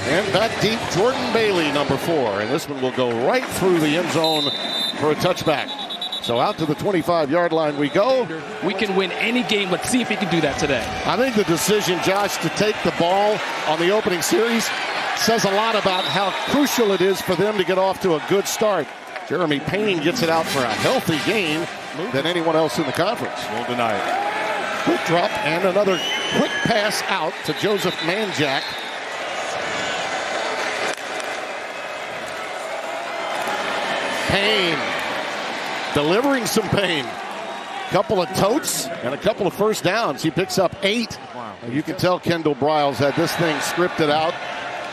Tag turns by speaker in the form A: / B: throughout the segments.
A: And back deep, Jordan Bailey, number 4. And this one will go right through the end zone for a touchback. So out to the 25-yard line we go.
B: We can win any game. Let's see if he can do that today.
A: I think the decision, Josh, to take the ball on the opening series says a lot about how crucial it is for them to get off to a good start. Jeremy Payne gets it out for a healthy gain than anyone else in the conference.
C: Won't deny it.
A: Quick drop and another quick pass out to Joseph Manjack. Payne delivering some pain. Couple of totes and a couple of first downs. He picks up 8.
C: Wow.
A: You can tell Kendall Briles had this thing scripted out.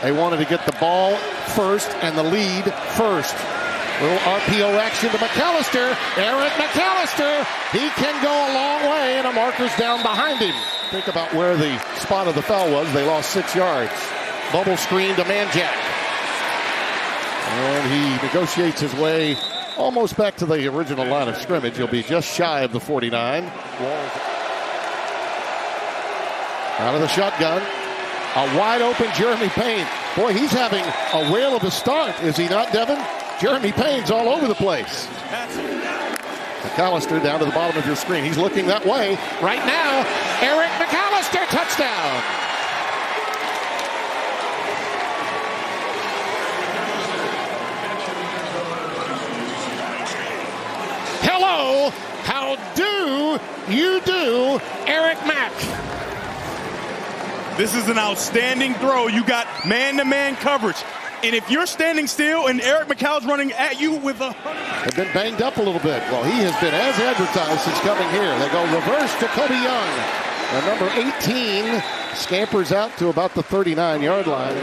A: They wanted to get the ball first and the lead first. Little RPO action to McAllister. Eric McAllister. He can go a long way, and a marker's down behind him. Think about where the spot of the foul was. They lost 6 yards. Bubble screen to Manjack. And he negotiates his way almost back to the original line of scrimmage. He'll be just shy of the 49. Out of the shotgun. A wide open Jeremy Payne. Boy, he's having a whale of a start, is he not, Devin? Jeremy Payne's all over the place. McAllister down to the bottom of your screen. He's looking that way. Right now, Eric McAllister, touchdown. Hello, how do you do, Eric Mack?
C: This is an outstanding throw. You got man-to-man coverage. And if you're standing still and Eric McAllister's running at you with a...
A: They've been banged up a little bit. Well, he has been as advertised since coming here. They go reverse to Kobe Young. And number 18 scampers out to about the 39-yard line.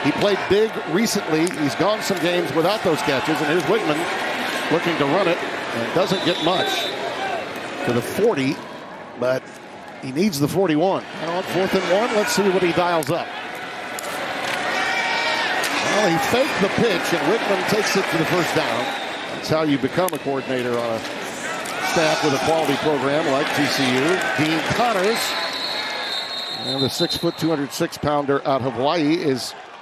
A: He played big recently. He's gone some games without those catches. And here's Wigman looking to run it. And doesn't get much to the 40. But he needs the 41. Now on 4th and 1, let's see what he dials up. Well, he faked the pitch, and Whitman takes it to the first down. That's how you become a coordinator on a staff with a quality program like TCU. Dean Connors, and the 6', 206-pounder out of Hawaii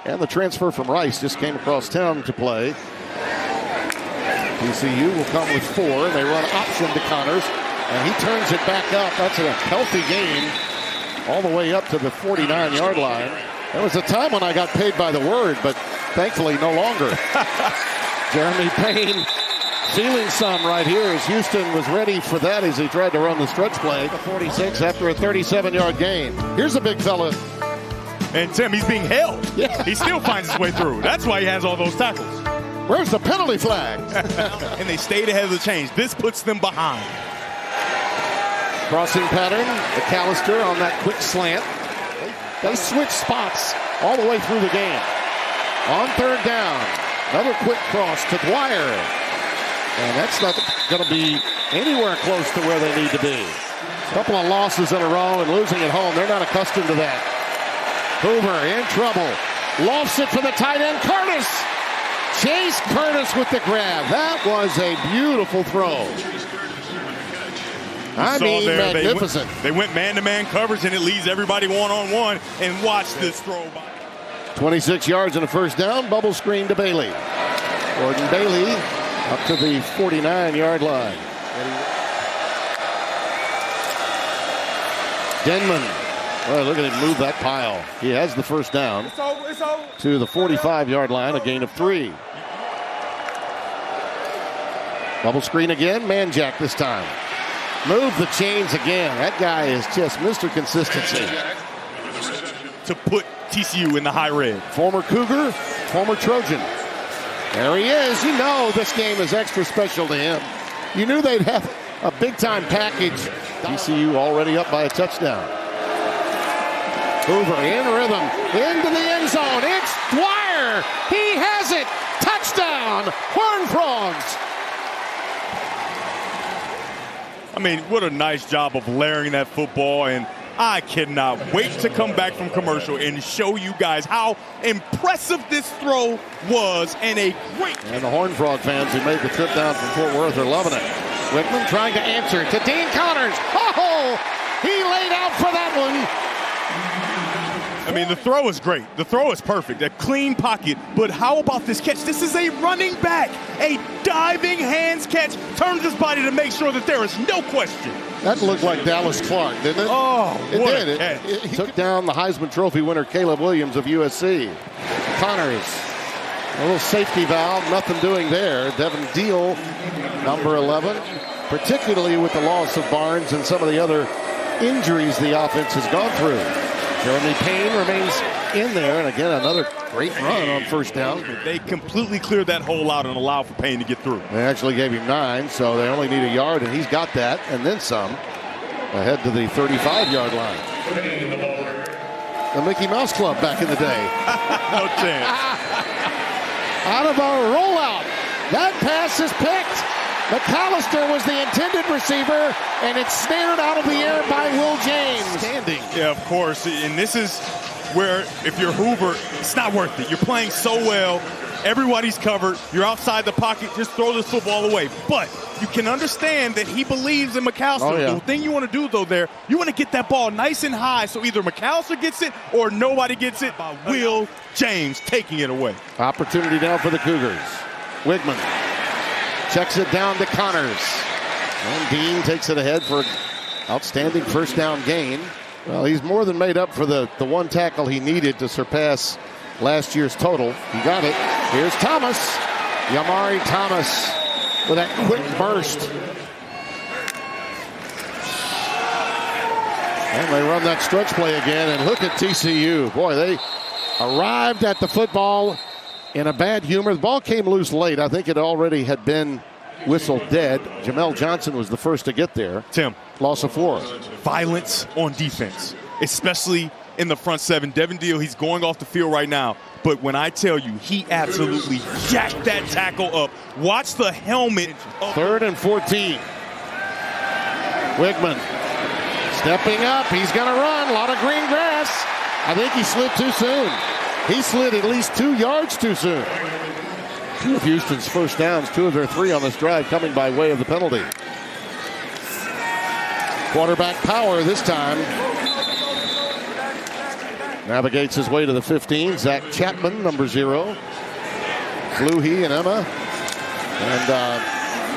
A: and the transfer from Rice just came across town to play. TCU will come with 4, and they run option to Connors, and he turns it back up. That's a healthy gain all the way up to the 49-yard line. There was a time when I got paid by the word, but thankfully no longer. Jeremy Payne feeling some right here as Houston was ready for that as he tried to run the stretch play. 46 after a 37-yard gain. Here's a big fella.
C: And Tim, he's being held.
A: Yeah.
C: He still finds his way through. That's why he has all those tackles.
A: Where's the penalty flag?
C: And they stayed ahead of the change. This puts them behind.
A: Crossing pattern. McAllister on that quick slant. They switch spots all the way through the game. On 3rd down, another quick cross to Dwyer. And that's not going to be anywhere close to where they need to be. A couple of losses in a row and losing at home. They're not accustomed to that. Hoover in trouble. Lofts it for the tight end, Curtis. Chase Curtis with the grab. That was a beautiful throw. I mean, magnificent.
C: They went man-to-man coverage, and it leaves everybody one-on-one. And watch this throw.
A: 26 yards and a first down. Bubble screen to Bailey. Jordan Bailey up to the 49-yard line. Denman. Well, look at him move that pile. He has the first down.
C: It's over.
A: To the 45-yard line, a gain of 3. Bubble screen again. Manjack this time. Move the chains again. That guy is just Mr. Consistency.
C: To put TCU in the high red.
A: Former Cougar, former Trojan. There he is. You know this game is extra special to him. You knew they'd have a big-time package. TCU already up by a touchdown. Hoover in rhythm, into the end zone. It's Dwyer. He has it. Touchdown, Horned Frogs.
C: I mean, what a nice job of layering that football, and I cannot wait to come back from commercial and show you guys how impressive this throw was, and a great...
A: And the Horned Frog fans who made the trip down from Fort Worth are loving it. Whitman trying to answer to Dean Connors. Oh, he laid out for that one.
C: I mean, the throw is great. The throw is perfect. A clean pocket. But how about this catch? This is a running back. A diving hands catch. Turns his body to make sure that there is no question.
A: That looked like Dallas Clark, didn't it?
C: Oh, what a
A: did.
C: catch.
A: He took down the Heisman Trophy winner Caleb Williams of USC. Connors, a little safety valve, nothing doing there. Devin Deal, number 11, particularly with the loss of Barnes and some of the other injuries the offense has gone through. Jeremy Payne remains in there, and again, another great run on first down.
C: They completely cleared that hole out and allowed for Payne to get through.
A: They actually gave him 9, so they only need a yard, and he's got that, and then some, ahead to the 35-yard line. The Mickey Mouse Club back in the day.
C: No chance.
A: Out of a rollout. That pass is picked. McAllister was the intended receiver, and it's snared out of the air by Will James. Standing.
C: Yeah, of course. And this is where, if you're Hoover, it's not worth it. You're playing so well. Everybody's covered. You're outside the pocket. Just throw this football away. But you can understand that he believes in McAllister.
A: Oh, yeah.
C: The thing you want to do, though, there, you want to get that ball nice and high so either McAllister gets it or nobody gets it by Will James taking it away.
A: Opportunity now for the Cougars. Wigman checks it down to Connors. And Dean takes it ahead for an outstanding first down gain. Well, he's more than made up for the one tackle he needed to surpass last year's total. He got it. Here's Thomas. Yamari Thomas with that quick burst. And they run that stretch play again. And look at TCU. Boy, they arrived at the football in a bad humor. The ball came loose late. I think it already had been whistled dead. Jamel Johnson was the first to get there.
C: Tim.
A: Loss of 4.
C: Violence on defense, especially in the front 7. Devin Deal, he's going off the field right now. But when I tell you, he absolutely jacked that tackle up. Watch the helmet.
A: 3rd and 14. Wigman stepping up. He's going to run. A lot of green grass. I think he slid too soon. He slid at least 2 yards too soon. 2 of Houston's first downs, 2 of their 3 on this drive coming by way of the penalty. Quarterback power this time. Navigates his way to the 15. Zach Chapman, number 0. Fluhey and Emma. And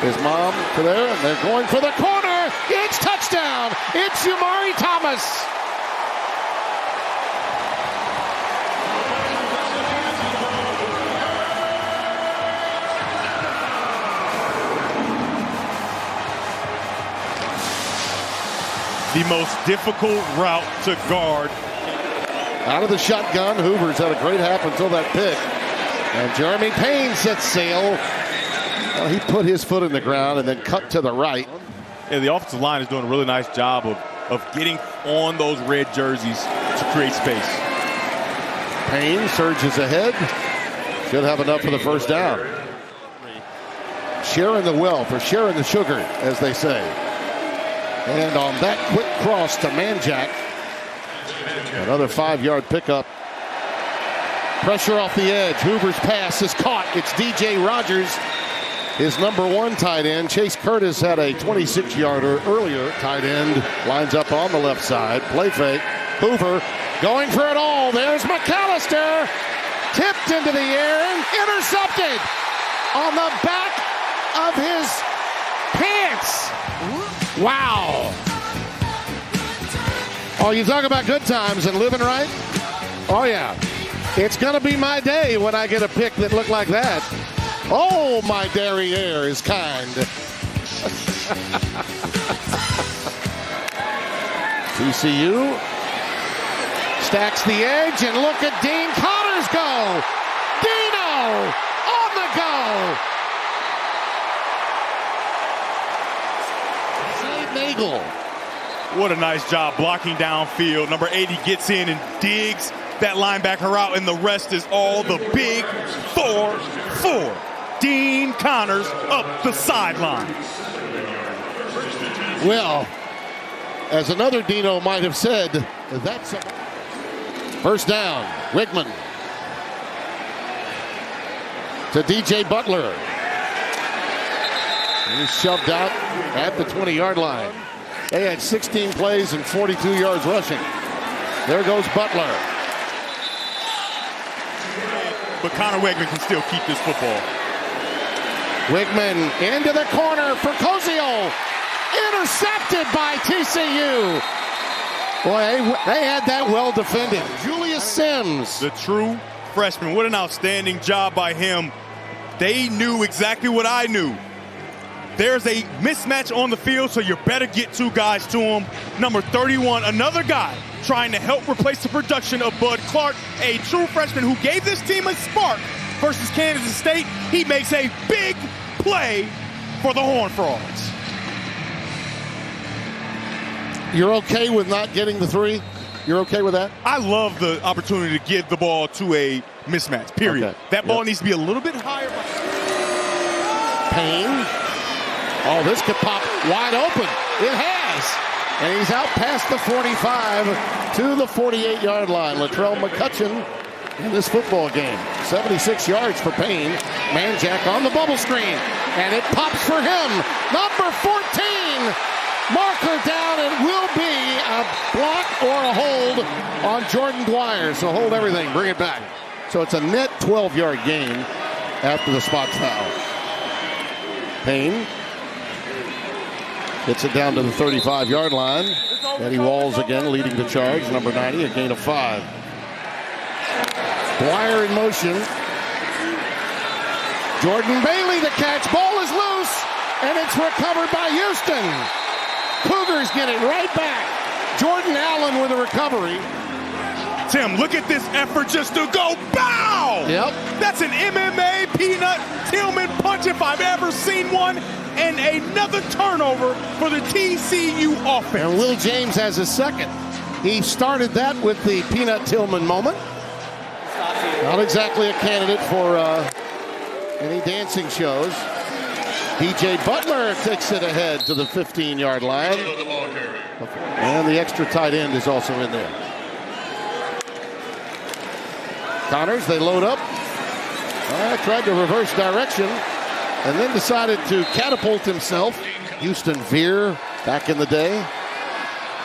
A: his mom to there. And they're going for the corner. It's touchdown. It's Yamari Thomas.
C: The most difficult route to guard.
A: Out of the shotgun, Hoover's had a great half until that pick. And Jeremy Payne sets sail. Well, he put his foot in the ground and then cut to the right.
C: Yeah, the offensive line is doing a really nice job of getting on those red jerseys to create space.
A: Payne surges ahead. Should have enough for the first down. Sharing the wealth, or sharing the sugar, as they say. And on that quick cross to Manjack, another 5-yard pickup. Pressure off the edge. Hoover's pass is caught. It's DJ Rogers, his number 1 tight end. Chase Curtis had a 26-yarder earlier. Tight end lines up on the left side. Play fake. Hoover going for it all. There's McAllister. Tipped into the air and intercepted on the back of his pants. Wow. Oh, you talk about good times and living right? Oh, yeah. It's going to be my day when I get a pick that looked like that. Oh, my derriere is kind. TCU stacks the edge, and look at Dean Connors go. Dino on the go. Nagel.
C: What a nice job blocking downfield. Number 80 gets in and digs that linebacker out, and the rest is all the big 4-4. Dean Connors up the sideline.
A: Well, as another Dino might have said, that's a first down. Wigman to DJ Butler. He's shoved out at the 20-yard line. They had 16 plays and 42 yards rushing. There goes Butler.
C: but Connor Wegman can still keep this football.
A: Wegman into the corner for Cozio. Intercepted by TCU. Boy, they had that well defended. Julius Sims.
C: The true freshman. What an outstanding job by him. They knew exactly what I knew. There's a mismatch on the field, so you better get two guys to him. Number 31, another guy trying to help replace the production of Bud Clark, a true freshman who gave this team a spark versus Kansas State. He makes a big play for the Horned Frogs.
A: You're okay with not getting the three? You're okay with that?
C: I love the opportunity to give the ball to a mismatch, period.
A: Okay.
C: That ball needs to be a little bit higher.
A: Payne. Oh, this could pop wide open. It has. And he's out past the 45 to the 48-yard line. Latrell McCutcheon in this football game. 76 yards for Payne. Manjack on the bubble screen. And it pops for him. Number 14. Marker down. It will be a block or a hold on Jordan Dwyer. So hold everything. Bring it back. So it's a net 12-yard gain after the spot foul. Payne gets it down to the 35-yard line. Eddie Walls again leading the charge. Number 90, a gain of 5. Dwyer in motion. Jordan Bailey the catch. Ball is loose. And it's recovered by Houston. Cougars get it right back. Jordan Allen with a recovery.
C: Tim, look at this effort just to go. Bow!
A: Yep.
C: That's an MMA Peanut Tillman punch if I've ever seen one. And another turnover for the TCU offense.
A: And Will James has his second. He started that with the Peanut Tillman moment. Not exactly a candidate for any dancing shows. DJ Butler takes it ahead to the 15-yard line. And the extra tight end is also in there. Connors, they load up. Tried to reverse direction and then decided to catapult himself. Houston Veer back in the day.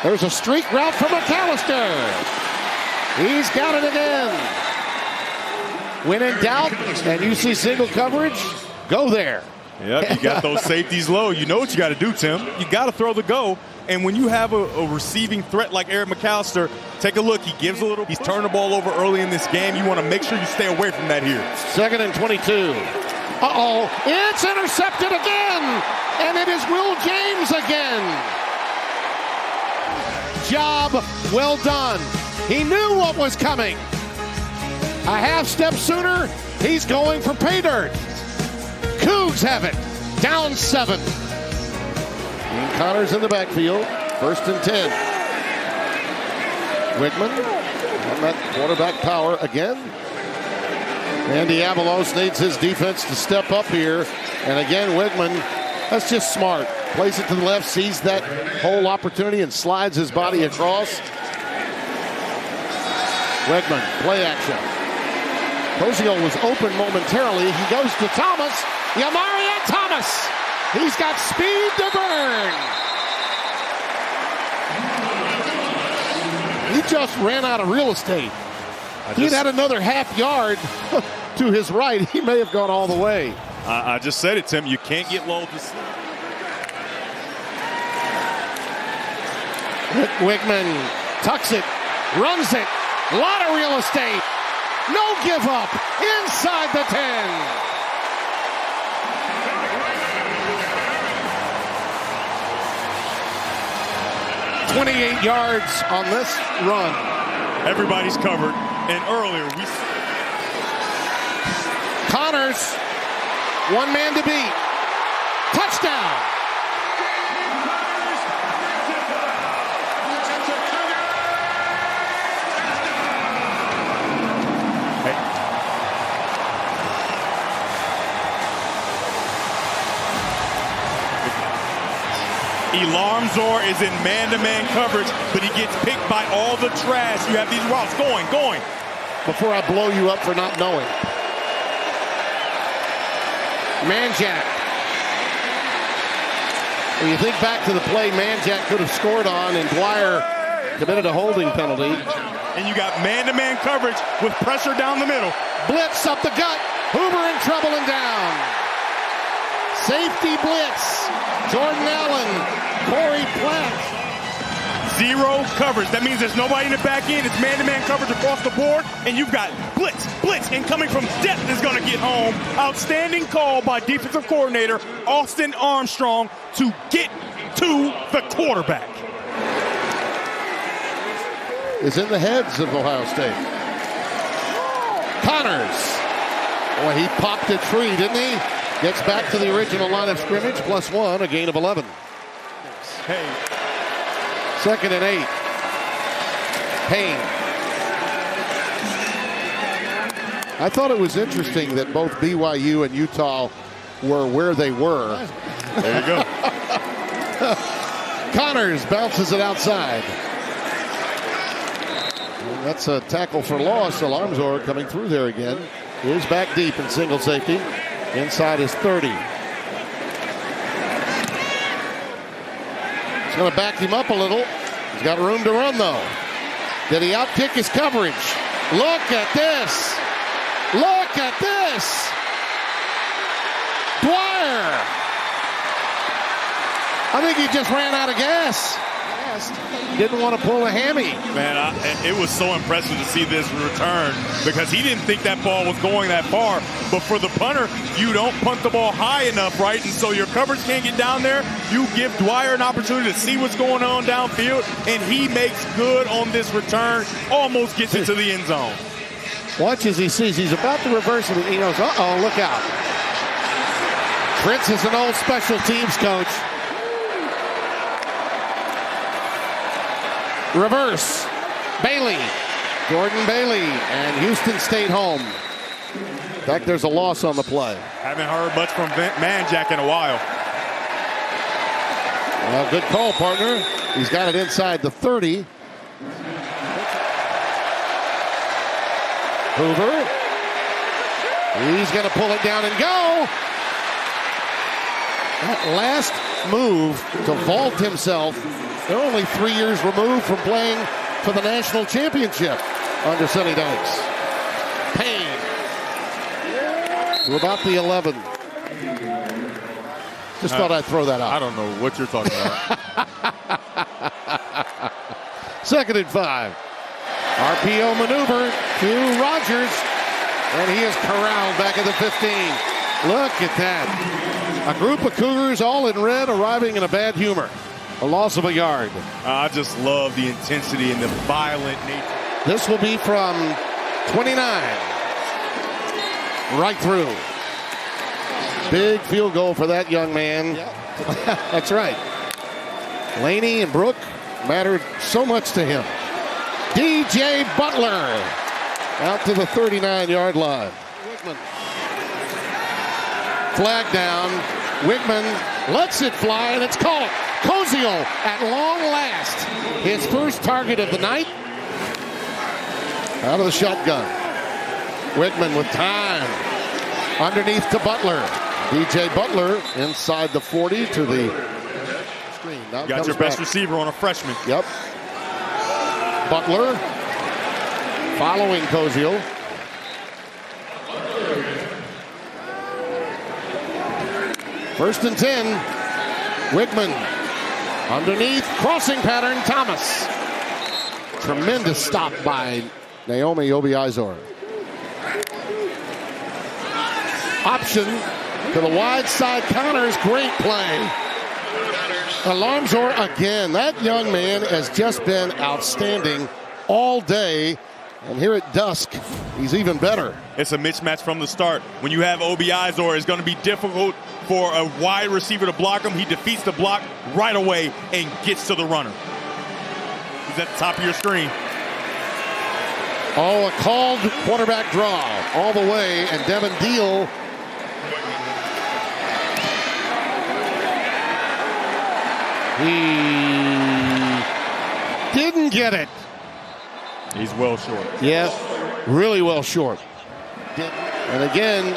A: There's a streak route from McAllister. He's got it again. When in doubt and you see single coverage, go there.
C: Yep, you got those safeties low. You know what you got to do, Tim. You got to throw the go. And when you have a receiving threat like Eric McAllister, take a look. He gives a little. He's turned the ball over early in this game. You want to make sure you stay away from that here.
A: 2nd and 22. Uh-oh. It's intercepted again. And it is Will James again. Job well done. He knew what was coming. A half step sooner, he's going for pay dirt. Cougs have it. Down 7. Dean Connors in the backfield. 1st and 10. Wigman on that quarterback power again. Andy Avalos needs his defense to step up here. And again, Wigman, that's just smart. Plays it to the left, sees that whole opportunity and slides his body across. Wigman, play action. Cozio was open momentarily. He goes to Thomas. Yamarian Thomas. He's got speed to burn. He just ran out of real estate. He'd had another half yard to his right. He may have gone all the way.
C: I just said it, Tim. You can't get low to sleep.
A: Wigman tucks it, runs it. A lot of real estate. No give up. Inside the 10. .28 yards on this run.
C: Everybody's covered. And earlier, we...
A: Connors, one man to beat. Touchdown.
C: Elarmzor is in man-to-man coverage, but he gets picked by all the trash. You have these routes going.
A: Before I blow you up for not knowing. Manjack. When you think back to the play Manjack could have scored on and Dwyer committed a holding penalty.
C: and you got man-to-man coverage with pressure down the middle.
A: Blitz up the gut. Hoover in trouble and down. Safety blitz. Jordan Allen, Corey Platt.
C: Zero coverage. That means there's nobody in the back end. It's man-to-man coverage across the board, and you've got blitz, and coming from depth is going to get home. Outstanding call by defensive coordinator Austin Armstrong to get to the quarterback.
A: Is in the heads of Ohio State. Connors. Boy, he popped a tree, didn't he? Gets back to the original line of scrimmage, +1, a gain of 11.
C: Hey.
A: 2nd and 8. Payne. I thought it was interesting that both BYU and Utah were where they were.
C: There you go.
A: Connors bounces it outside. And that's a tackle for loss. Alarmzor coming through there again. He's back deep in single safety. Inside his 30. He's going to back him up a little. He's got room to run, though. Did he outkick his coverage? Look at this. Look at this. Dwyer. I think he just ran out of gas. Didn't want to pull a hammy.
C: Man, it was so impressive to see this return because he didn't think that ball was going that far. But for the punter, you don't punt the ball high enough, right? And so your coverage can't get down there. You give Dwyer an opportunity to see what's going on downfield, and he makes good on this return, almost gets into the end zone.
A: Watch as he sees he's about to reverse it, and he knows, uh-oh, look out. Fritz is an old special teams coach. Reverse. Bailey. Jordan Bailey. And Houston stayed home. In fact, there's a loss on the play.
C: Haven't heard much from Manjack in a while.
A: Well, good call, partner. He's got it inside the 30. Hoover. He's going to pull it down and go. That last move to vault himself. They're only 3 years removed from playing for the national championship under Sonny Dykes. Payne to about the 11. Just thought I'd throw that out.
C: I don't know what you're talking about.
A: 2nd and 5. RPO maneuver to Rogers. And he is corralled back at the 15. Look at that. A group of Cougars all in red arriving in a bad humor. A loss of a yard.
C: I just love the intensity and the violent nature.
A: This will be from 29. Right through. Big field goal for that young man. Yep. That's right. Laney and Brooke mattered so much to him. DJ Butler out to the 39-yard line. Wickman. Flag down. Wickman lets it fly, and it's caught. Koziel at long last. His first target of the night. Out of the shotgun. Wickman with time. Underneath to Butler. DJ Butler inside the 40 to the screen. Now
C: got your best receiver on a freshman.
A: Yep. Butler following Koziel. First and 10. Wickman underneath, crossing pattern, Thomas. Tremendous stop by Naomi Obiizor. Option to the wide side, Connors, great play. Alarmzor again. That young man has just been outstanding all day. And here at dusk, he's even better.
C: It's a mismatch from the start. When you have Obiizor, it's going to be difficult for a wide receiver to block him. He defeats the block right away and gets to the runner. He's at the top of your screen.
A: Oh, a called quarterback draw all the way, and Devin Deal. He didn't get it.
C: He's well short.
A: Yeah, really well short. And again,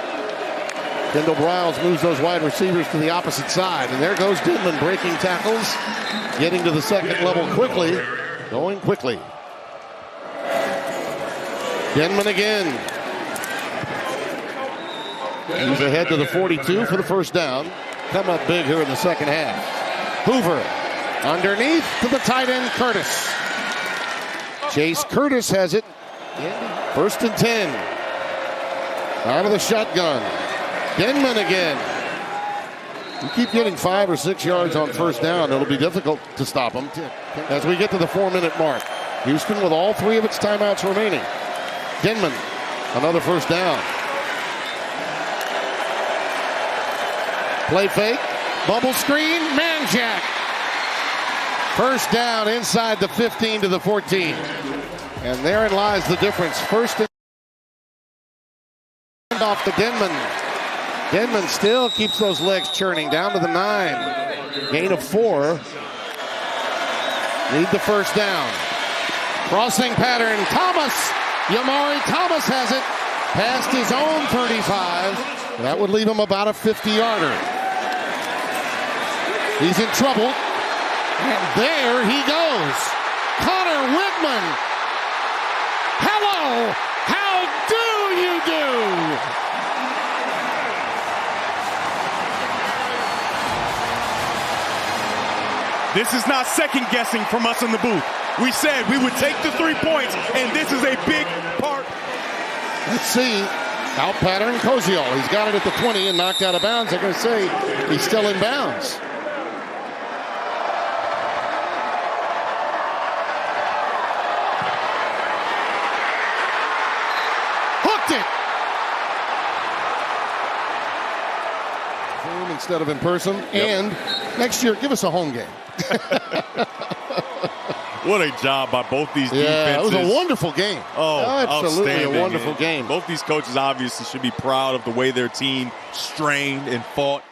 A: Kendall Briles moves those wide receivers to the opposite side. And there goes Denman breaking tackles, getting to the second level quickly, going quickly. Denman again. He's ahead to the 42 for the first down. Come up big here in the second half. Hoover underneath to the tight end, Curtis. Chase Curtis has it. First and 10. Out of the shotgun. Denman again. You keep getting 5 or 6 yards on first down, it'll be difficult to stop them. As we get to the 4-minute mark, Houston with all 3 of its timeouts remaining. Denman, another first down. Play fake, bubble screen, man jack. First down inside the 15 to the 14. And therein lies the difference. First and off to Denman. Denman still keeps those legs churning down to the 9. Gain of 4. Need the first down. Crossing pattern. Thomas. Yamari Thomas has it. Past his own 35. That would leave him about a 50-yarder. He's in trouble. And there he goes. Connor Whitman. Hello. How do you do?
C: This is not second guessing from us in the booth. We said we would take the 3 points, and this is a big part.
A: Let's see. Out pattern, Koziol. He's got it at the 20 and knocked out of bounds. They're going to say he's still in bounds. Hooked it. Zoom instead of in person. Yep. And next year, give us a home game.
C: What a job by both these defenses.
A: Yeah, it was a wonderful game.
C: Oh,
A: absolutely a wonderful game.
C: Both these coaches obviously should be proud of the way their team strained and fought.